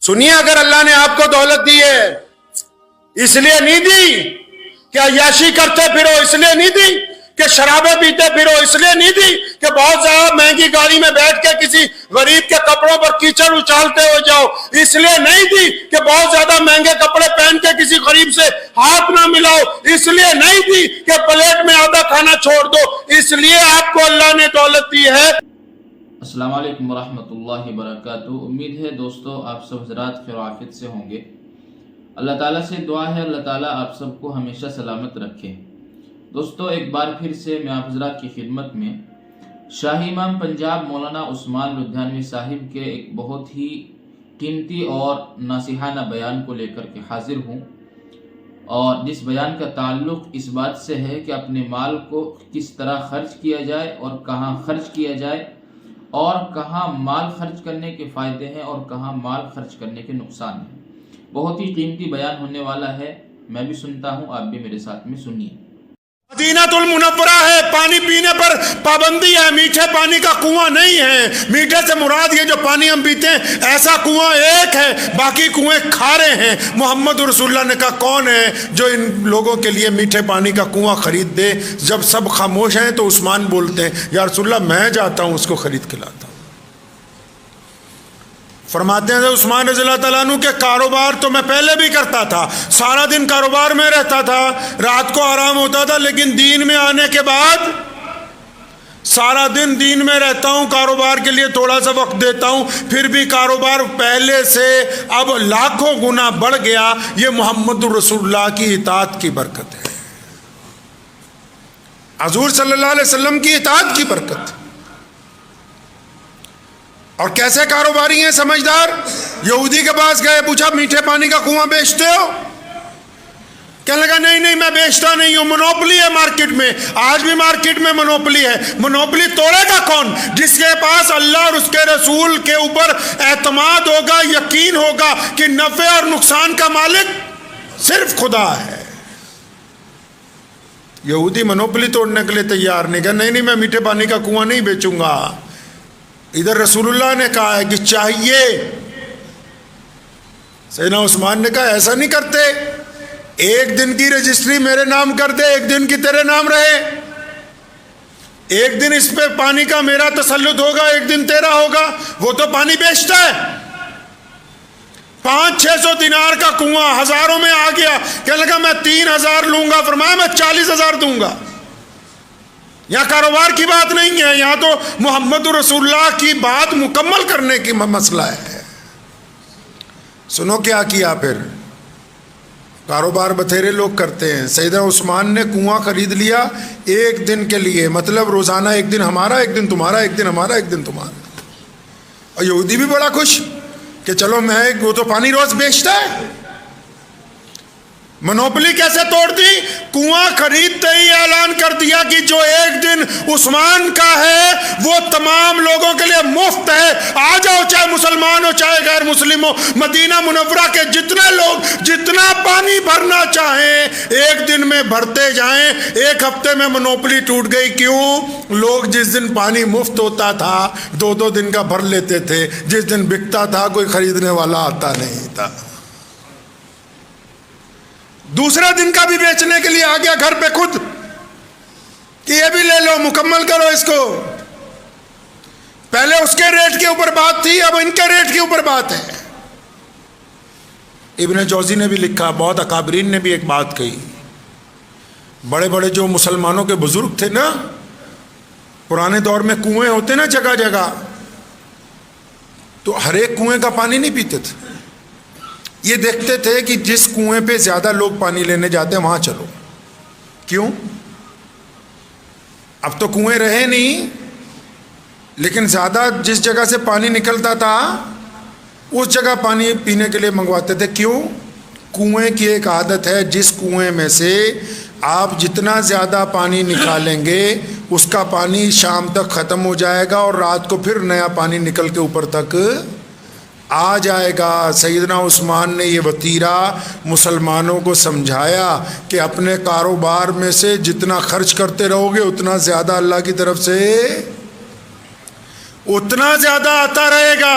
سنیے، اگر اللہ نے آپ کو دولت دی ہے اس لیے نہیں دی کہ عیاشی کرتے پھرو، اس لیے نہیں دی کہ شرابیں پیتے پھرو، اس لیے نہیں دی کہ بہت زیادہ مہنگی گاڑی میں بیٹھ کے کسی غریب کے کپڑوں پر کیچڑ اچھالتے ہو جاؤ، اس لیے نہیں دی کہ بہت زیادہ مہنگے کپڑے پہن کے کسی غریب سے ہاتھ نہ ملاؤ، اس لیے نہیں دی کہ پلیٹ میں آدھا کھانا چھوڑ دو، اس لیے آپ کو اللہ نے دولت دی ہے۔ السلام علیکم ورحمۃ اللہ وبرکاتہ۔ امید ہے دوستو آپ سب حضرات خیر و عافیت سے ہوں گے۔ اللہ تعالیٰ سے دعا ہے اللہ تعالیٰ آپ سب کو ہمیشہ سلامت رکھے۔ دوستو ایک بار پھر سے میں آپ حضرات کی خدمت میں شاہی امام پنجاب مولانا عثمان لدھیانوی صاحب کے ایک بہت ہی قیمتی اور ناصحانہ بیان کو لے کر کے حاضر ہوں، اور جس بیان کا تعلق اس بات سے ہے کہ اپنے مال کو کس طرح خرچ کیا جائے اور کہاں خرچ کیا جائے، اور کہاں مال خرچ کرنے کے فائدے ہیں اور کہاں مال خرچ کرنے کے نقصان ہیں۔ بہت ہی قیمتی بیان ہونے والا ہے، میں بھی سنتا ہوں، آپ بھی میرے ساتھ میں سنیے۔ مدینہ المنورہ ہے، پانی پینے پر پابندی ہے، میٹھے پانی کا کنواں نہیں ہے۔ میٹھے سے مراد یہ جو پانی ہم پیتے ہیں ایسا کنواں ایک ہے، باقی کنویں کھارے ہیں۔ محمد رسول اللہ نے کہا کون ہے جو ان لوگوں کے لیے میٹھے پانی کا کنواں خرید دے؟ جب سب خاموش ہیں تو عثمان بولتے ہیں یا رسول اللہ میں جاتا ہوں اس کو خرید کے لاتا ہوں۔ فرماتے ہیں عثمان رضی اللہ تعالیٰ عنہ کہ کاروبار تو میں پہلے بھی کرتا تھا، سارا دن کاروبار میں رہتا تھا، رات کو آرام ہوتا تھا، لیکن دین میں آنے کے بعد سارا دن دین میں رہتا ہوں، کاروبار کے لیے تھوڑا سا وقت دیتا ہوں، پھر بھی کاروبار پہلے سے اب لاکھوں گنا بڑھ گیا۔ یہ محمد رسول اللہ کی اطاعت کی برکت ہے، حضور صلی اللہ علیہ وسلم کی اطاعت کی برکت۔ اور کیسے کاروباری ہیں سمجھدار؟ یہودی کے پاس گئے، پوچھا میٹھے پانی کا کنواں بیچتے ہو؟ کہنے لگا نہیں میں بیچتا نہیں ہوں، منوپلی ہے مارکیٹ میں، آج بھی مارکیٹ میں منوپلی ہے۔ منوپلی توڑے گا کون؟ جس کے پاس اللہ اور اس کے رسول کے اوپر اعتماد ہوگا، یقین ہوگا کہ نفع اور نقصان کا مالک صرف خدا ہے۔ یہودی منوپلی توڑنے کے لیے تیار نہیں، کہ نہیں میں میٹھے پانی کا کنواں نہیں بیچوں گا۔ ادھر رسول اللہ نے کہا ہے کہ چاہیے، سیدنا عثمان نے کہا ایسا نہیں کرتے، ایک دن کی رجسٹری میرے نام کر دے، ایک دن کی تیرے نام رہے، ایک دن اس پہ پانی کا میرا تسلط ہوگا، ایک دن تیرا ہوگا۔ وہ تو پانی بیچتا ہے، 500-600 دینار کا کنواں ہزاروں میں آ گیا، کہنے لگا میں 3000 لوں گا، فرمایا میں 40,000 دوں گا۔ یہاں کاروبار کی بات نہیں ہے، یہاں تو محمد رسول اللہ کی بات مکمل کرنے کی مسئلہ ہے۔ سنو کیا کیا پھر، کاروبار بتھیرے لوگ کرتے ہیں۔ سیدنا عثمان نے کنواں خرید لیا ایک دن کے لیے، مطلب روزانہ ایک دن ہمارا، ایک دن تمہارا، ایک دن ہمارا، ایک دن تمہارا۔ اور یہودی بھی بڑا خوش کہ چلو وہ تو پانی روز بیچتا ہے۔ منوپلی کیسے توڑ دی؟ کنواں خریدتے ہی اعلان کر دیا کہ جو ایک دن عثمان کا ہے وہ تمام لوگوں کے لیے مفت ہے، آ جاؤ، چاہے مسلمان ہو چاہے غیر مسلم ہو، مدینہ منورہ کے جتنے لوگ جتنا پانی بھرنا چاہیں ایک دن میں بھرتے جائیں۔ ایک ہفتے میں منوپلی ٹوٹ گئی۔ کیوں؟ لوگ جس دن پانی مفت ہوتا تھا 2 دن کا بھر لیتے تھے، جس دن بکتا تھا کوئی خریدنے والا آتا نہیں تھا۔ دوسرا دن کا بھی بیچنے کے لیے آ گیا گھر پہ خود کہ یہ بھی لے لو، مکمل کرو اس کو۔ پہلے اس کے ریٹ کے اوپر بات تھی، اب ان کے ریٹ کے اوپر بات ہے۔ ابن جوزی نے بھی لکھا، بہت اکابرین نے بھی ایک بات کہی، بڑے بڑے جو مسلمانوں کے بزرگ تھے نا، پرانے دور میں کنویں ہوتے نا جگہ جگہ، تو ہر ایک کنویں کا پانی نہیں پیتے تھے، یہ دیکھتے تھے کہ جس کنویں پہ زیادہ لوگ پانی لینے جاتے ہیں وہاں چلو۔ کیوں؟ اب تو کنویں رہے نہیں، لیکن زیادہ جس جگہ سے پانی نکلتا تھا اس جگہ پانی پینے کے لیے منگواتے تھے۔ کیوں؟ کنویں کی ایک عادت ہے، جس کنویں میں سے آپ جتنا زیادہ پانی نکالیں گے اس کا پانی شام تک ختم ہو جائے گا اور رات کو پھر نیا پانی نکل کے اوپر تک آ جائے گا۔ سیدنا عثمان نے یہ وتیرہ مسلمانوں کو سمجھایا کہ اپنے کاروبار میں سے جتنا خرچ کرتے رہو گے اتنا زیادہ اللہ کی طرف سے اتنا زیادہ آتا رہے گا۔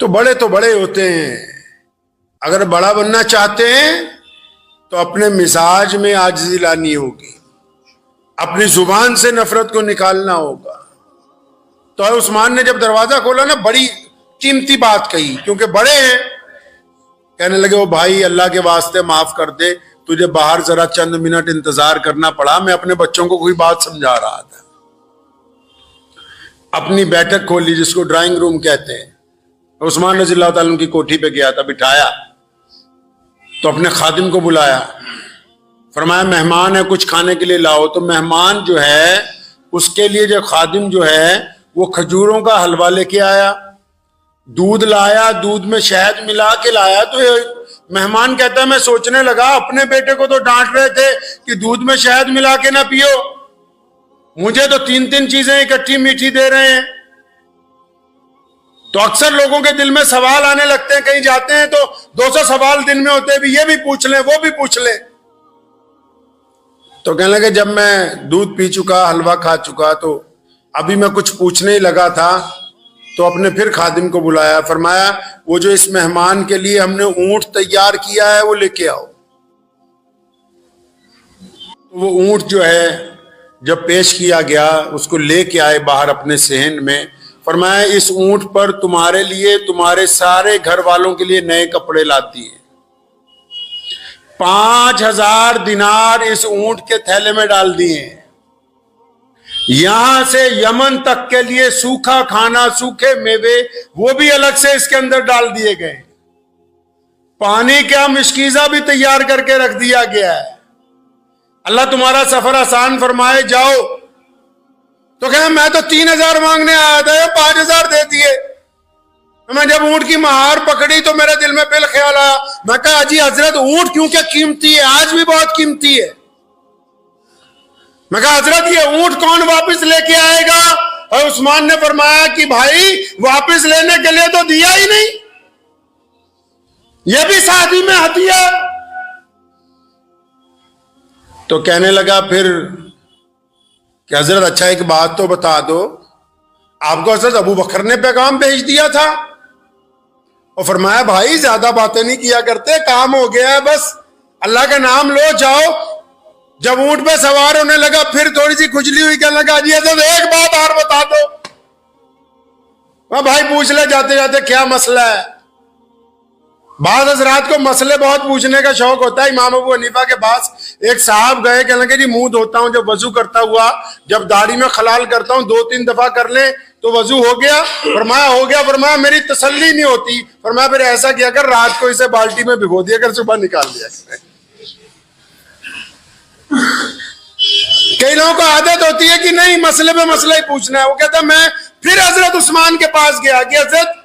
تو بڑے ہوتے ہیں. اگر بڑا بننا چاہتے ہیں تو اپنے مزاج میں عاجزی لانی ہوگی, اپنی زبان سے نفرت کو نکالنا ہوگا. تو عثمان نے جب دروازہ کھولا نا, بڑی قیمتی بات کہی, کیونکہ بڑے ہیں. کہنے لگے, وہ بھائی اللہ کے واسطے معاف کر دے, تجھے باہر ذرا چند منٹ انتظار کرنا پڑا, میں اپنے بچوں کو کوئی بات سمجھا رہا تھا. اپنی بیٹھک کھولی جس کو ڈرائنگ روم کہتے ہیں. عثمان رضی اللہ تعالیٰ عنہ کی کوٹھی پہ گیا تھا, بٹھایا تو اپنے خادم کو بلایا, فرمایا مہمان ہے کچھ کھانے کے لیے لاؤ. تو مہمان جو ہے اس کے لیے جو خادم جو ہے وہ کھجوروں کا حلوہ لے کے آیا, دودھ لایا, دودھ میں شہد ملا کے لایا. تو مہمان کہتا ہے میں سوچنے لگا اپنے بیٹے کو تو ڈانٹ رہے تھے کہ دودھ میں شہد ملا کے نہ پیو, مجھے تو 3 چیزیں اکٹھی میٹھی دے رہے ہیں. تو اکثر لوگوں کے دل میں سوال آنے لگتے ہیں, کہیں جاتے ہیں تو 200 سوال دن میں ہوتے ہیں, بھی یہ بھی پوچھ لیں وہ بھی پوچھ لیں. تو کہنے لگے جب میں دودھ پی چکا, حلوہ کھا چکا, تو ابھی میں کچھ پوچھنے ہی لگا تھا. تو اپنے پھر خادم کو بلایا, فرمایا وہ جو اس مہمان کے لیے ہم نے اونٹ تیار کیا ہے وہ لے کے آؤ. وہ اونٹ جو ہے جب پیش کیا گیا اس کو لے کے آئے باہر اپنے صحن میں. فرمایا اس اونٹ پر تمہارے لیے تمہارے سارے گھر والوں کے لیے نئے کپڑے لاتی ہیں. 5000 دینار اس اونٹ کے تھیلے میں ڈال دیے ہیں. یہاں سے یمن تک کے لیے سوکھا کھانا, سوکھے میوے وہ بھی الگ سے اس کے اندر ڈال دیے گئے. پانی کا مشکیزہ بھی تیار کر کے رکھ دیا گیا ہے. اللہ تمہارا سفر آسان فرمائے, جاؤ. تو کہا میں تو 3000 مانگنے آیا تھا, 5000 دے دیے. میں جب اونٹ کی مہار پکڑی تو میرے دل میں پہل خیال آیا, میں کہا جی حضرت اونٹ کیونکہ قیمتی ہے, آج بھی بہت قیمتی ہے. میں کہا حضرت یہ اونٹ کون واپس لے کے آئے گا؟ اور عثمان نے فرمایا کہ بھائی واپس لینے کے لیے تو دیا ہی نہیں, یہ بھی شادی میں ہدیہ. تو کہنے لگا پھر کہ حضرت اچھا ایک بات تو بتا دو, آپ کو حضرت ابو بکر نے پیغام بھیج دیا تھا. اور فرمایا بھائی زیادہ باتیں نہیں کیا کرتے, کام ہو گیا ہے, بس اللہ کا نام لو, جاؤ. جب اونٹ پہ سوار ہونے لگا پھر تھوڑی سی کھجلی ہوئی, کہنے لگا جی حضرت ایک بات اور بتا دو. بھائی پوچھ لے جاتے جاتے کیا مسئلہ ہے. بعض حضرات کو مسئلے بہت پوچھنے کا شوق ہوتا ہے. امام ابو حنیفہ کے پاس ایک صاحب گئے, کہنے لگے جی منہ دھوتا ہوں جب وضو کرتا ہوا, جب داڑھی میں خلال کرتا ہوں 2-3 دفعہ کر لیں تو وضو ہو گیا؟ فرمایا ہو گیا. فرمایا میری تسلی نہیں ہوتی. فرمایا پھر ایسا کیا کر رات کو اسے بالٹی میں بھگو دیا کر, صبح نکال دیا کر. کئی لوگوں کو عادت ہوتی ہے کہ نہیں مسئلے پہ مسئلہ ہی پوچھنا ہے. وہ کہتا میں پھر حضرت عثمان کے پاس گیا کہ حضرت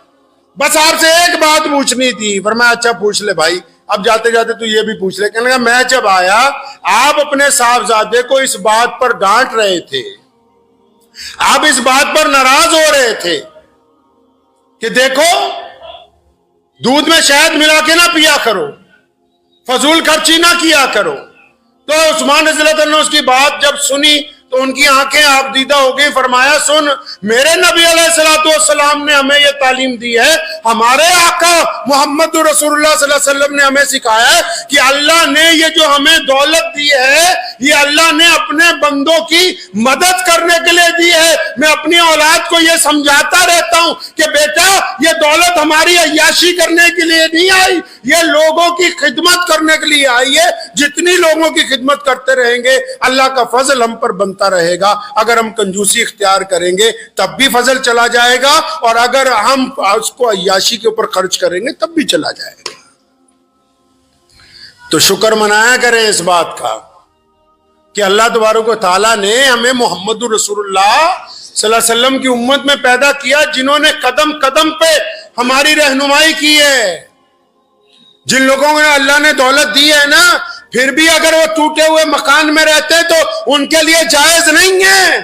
بس آپ سے ایک بات پوچھنی تھی. فرمایا اچھا پوچھ لے بھائی, اب جاتے جاتے تو یہ بھی پوچھ لے. کہنے لگا میں جب آیا آپ اپنے صاحبزادے کو اس بات پر ڈانٹ رہے تھے, آپ اس بات پر ناراض ہو رہے تھے کہ دیکھو دودھ میں شہد ملا کے نہ پیا کرو, فضول خرچی نہ کیا کرو. تو عثمان رضی اللہ عنہ اس کی بات جب سنی تو ان کی آنکھیں آپ دیدہ ہو گئی. فرمایا سن, میرے نبی علیہ الصلوۃ والسلام نے ہمیں یہ تعلیم دی ہے, ہمارے آقا محمد رسول اللہ صلی اللہ علیہ وسلم نے ہمیں سکھایا ہے کہ اللہ نے یہ جو ہمیں دولت دی ہے یہ اللہ نے اپنے بندوں کی مدد کرنے کے لیے دی ہے. میں اپنی اولاد کو یہ سمجھاتا رہتا ہوں کہ بیٹا یہ دولت ہماری عیاشی کرنے کے لیے نہیں آئی, یہ لوگوں کی خدمت کرنے کے لیے آئی ہے. جتنی لوگوں کی خدمت کرتے رہیں گے اللہ کا فضل ہم پر بنتا رہے گا. اگر ہم کنجوسی اختیار کریں گے تب بھی فضل چلا جائے گا, اور اگر ہم اس کو عیاشی کے اوپر خرچ کریں گے تب بھی چلا جائے گا. تو شکر منایا کریں اس بات کا کہ اللہ تبارک و تعالیٰ نے ہمیں محمد رسول اللہ صلی اللہ علیہ وسلم کی امت میں پیدا کیا, جنہوں نے قدم قدم پہ ہماری رہنمائی کی ہے. جن لوگوں نے اللہ نے دولت دی ہے نا, پھر بھی اگر وہ ٹوٹے ہوئے مکان میں رہتے تو ان کے لیے جائز نہیں ہے.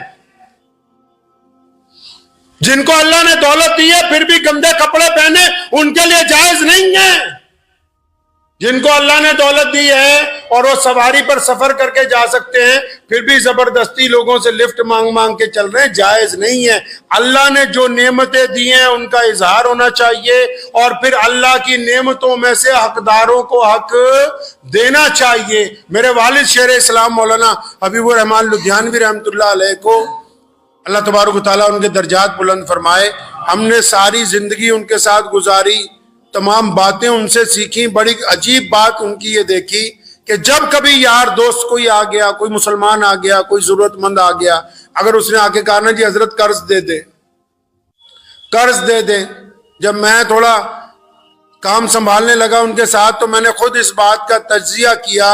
جن کو اللہ نے دولت دی ہے پھر بھی گندے کپڑے پہنے ان کے لیے جائز نہیں ہے. جن کو اللہ نے دولت دی ہے اور وہ سواری پر سفر کر کے جا سکتے ہیں، پھر بھی زبردستی لوگوں سے لفٹ مانگ مانگ کے چل رہے ہیں، جائز نہیں ہے۔ اللہ نے جو نعمتیں دی ہیں ان کا اظہار ہونا چاہیے، اور پھر اللہ کی نعمتوں میں سے حقداروں کو حق دینا چاہیے۔ میرے والد شیخ اسلام مولانا حبیب الرحمان لدھیانوی رحمۃ اللہ علیہ کو اللہ تبارک و تعالیٰ ان کے درجات بلند فرمائے، ہم نے ساری زندگی ان کے ساتھ گزاری، تمام باتیں ان سے سیکھی۔ بڑی عجیب بات ان کی یہ دیکھی کہ جب کبھی یار دوست کوئی آ گیا، کوئی مسلمان آ گیا، کوئی ضرورت مند آ گیا، اگر اس نے آ کے کہا نا جی حضرت قرض دے دے، قرض دے دے، جب میں تھوڑا کام سنبھالنے لگا ان کے ساتھ تو میں نے خود اس بات کا تجزیہ کیا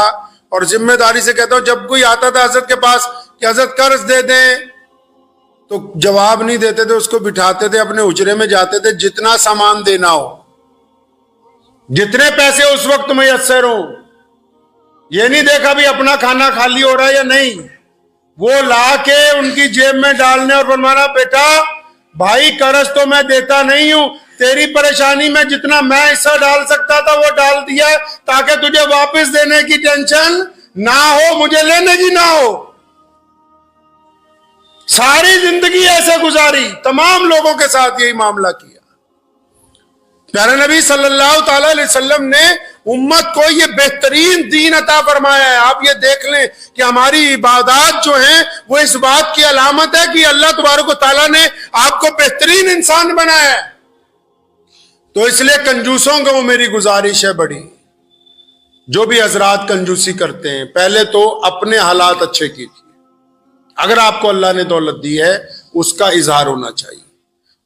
اور ذمہ داری سے کہتا ہوں، جب کوئی آتا تھا حضرت کے پاس کہ حضرت قرض دے دیں تو جواب نہیں دیتے تھے، اس کو بٹھاتے تھے، اپنے حجرے میں جاتے تھے، جتنا سامان دینا ہو، جتنے پیسے اس وقت میسر ہوں، یہ نہیں دیکھا بھی اپنا کھانا خالی ہو رہا ہے یا نہیں، وہ لا کے ان کی جیب میں ڈالنے اور فرمانا بیٹا بھائی قرض تو میں دیتا نہیں ہوں، تیری پریشانی میں جتنا میں حصہ ڈال سکتا تھا وہ ڈال دیا ہے تاکہ تجھے واپس دینے کی ٹینشن نہ ہو، مجھے لینے کی نہ ہو۔ ساری زندگی ایسے گزاری، تمام لوگوں کے ساتھ یہی معاملہ کیا۔ پیارے نبی صلی اللہ تعالی علیہ وسلم نے امت کو یہ بہترین دین عطا فرمایا ہے۔ آپ یہ دیکھ لیں کہ ہماری عبادات جو ہیں وہ اس بات کی علامت ہے کہ اللہ تبارک و تعالیٰ نے آپ کو بہترین انسان بنایا ہے۔ تو اس لیے کنجوسوں کو میری گزارش ہے بڑی، جو بھی حضرات کنجوسی کرتے ہیں پہلے تو اپنے حالات اچھے کیجیے، اگر آپ کو اللہ نے دولت دی ہے اس کا اظہار ہونا چاہیے،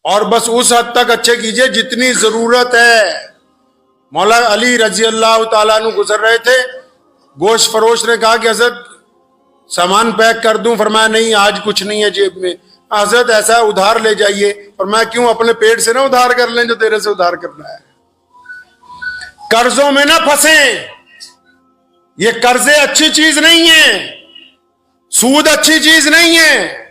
اور بس اس حد تک اچھے کیجئے جتنی ضرورت ہے۔ مولا علی رضی اللہ تعالیٰ عنہ گزر رہے تھے، گوشت فروش نے کہا کہ حضرت سامان پیک کر دوں، فرمایا نہیں آج کچھ نہیں ہے جیب میں۔ حضرت ایسا ادھار لے جائیے، فرمایا کیوں، اپنے پیٹ سے نہ ادھار کر لیں جو تیرے سے ادھار کرنا ہے۔ قرضوں میں نہ پھنسیں، یہ قرضے اچھی چیز نہیں ہیں، سود اچھی چیز نہیں ہے۔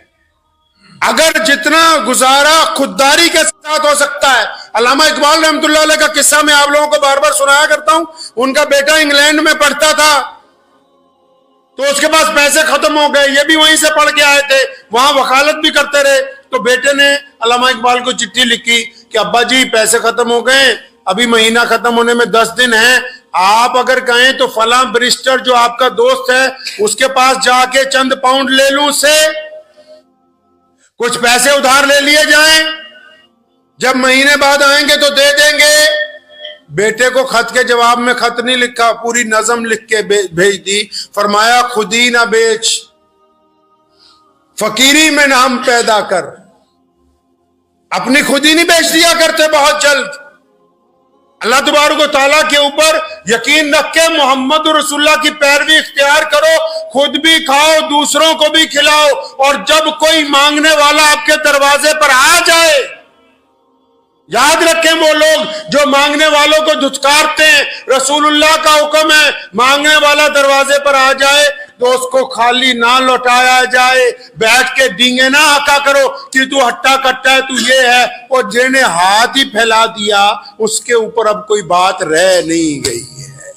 اگر جتنا گزارا خودداری کے ساتھ ہو سکتا ہے، علامہ اقبال رحمۃ اللہ علیہ کا قصہ میں آپ لوگوں کو بار بار سنایا کرتا ہوں، ان کا بیٹا انگلینڈ میں پڑھتا تھا تو اس کے پاس پیسے ختم ہو گئے، یہ بھی وہیں سے پڑھ کے آئے تھے، وہاں وکالت بھی کرتے رہے، تو بیٹے نے علامہ اقبال کو چٹھی لکھی کہ ابا جی پیسے ختم ہو گئے، ابھی مہینہ ختم ہونے میں 10 دن ہیں، آپ اگر کہیں تو فلاں برسٹر جو آپ کا دوست ہے اس کے پاس جا کے چند پاؤنڈ لے لوں اس سے، کچھ پیسے ادھار لے لیے جائیں، جب مہینے بعد آئیں گے تو دے دیں گے۔ بیٹے کو خط کے جواب میں خط نہیں لکھا، پوری نظم لکھ کے بھیج دی، فرمایا خودی نہ بیچ، فقیری میں نام پیدا کر۔ اپنی خودی نہیں بیچ دیا کرتے بہت جلد۔ اللہ تبارک و تعالیٰ کے اوپر یقین رکھ کے محمد رسول اللہ کی پیروی اختیار کرو، خود بھی کھاؤ دوسروں کو بھی کھلاؤ، اور جب کوئی مانگنے والا آپ کے دروازے پر آ جائے، یاد رکھیں وہ لوگ جو مانگنے والوں کو دھتکارتے ہیں، رسول اللہ کا حکم ہے مانگنے والا دروازے پر آ جائے تو اس کو خالی نہ لوٹایا جائے، بیٹھ کے ڈینگے نہ ہکا کرو کہ تو ہٹا کٹا ہے، تو یہ ہے، اور جن نے ہاتھ ہی پھیلا دیا اس کے اوپر اب کوئی بات رہ نہیں گئی ہے۔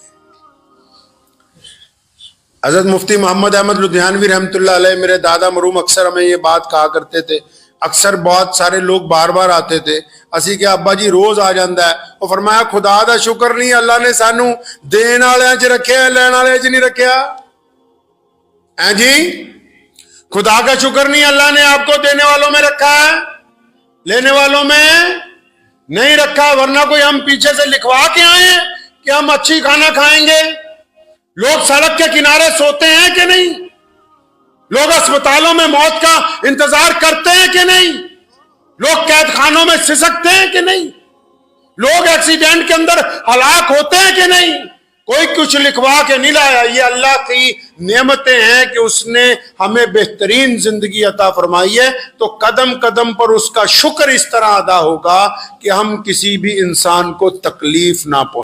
حضرت مفتی محمد احمد لدھیانوی رحمۃ اللہ علیہ میرے دادا مرحوم اکثر ہمیں یہ بات کہا کرتے تھے، اکثر بہت سارے لوگ بار بار آتے تھے، اسی کہ ابا جی روز آ جاندہ ہے، اور فرمایا خدا دا شکر نہیں اللہ نے سانو دین والے چ رکھیا لین والے چ نہیں رکھیا، جی خدا کا شکر نہیں اللہ نے آپ کو دینے والوں میں رکھا ہے، لینے والوں میں نہیں رکھا، ورنہ کوئی ہم پیچھے سے لکھوا کے آئے ہیں کہ ہم اچھی کھانا کھائیں گے۔ لوگ سڑک کے کنارے سوتے ہیں کہ نہیں؟ لوگ اسپتالوں میں موت کا انتظار کرتے ہیں کہ نہیں؟ لوگ قید خانوں میں سسکتے ہیں کہ نہیں؟ لوگ ایکسیڈنٹ کے اندر ہلاک ہوتے ہیں کہ نہیں؟ کوئی کچھ لکھوا کے نہیں لایا، یہ اللہ کی نعمتیں ہیں کہ اس نے ہمیں بہترین زندگی عطا فرمائی ہے، تو قدم قدم پر اس کا شکر اس طرح ادا ہوگا کہ ہم کسی بھی انسان کو تکلیف نہ پہنچائیں۔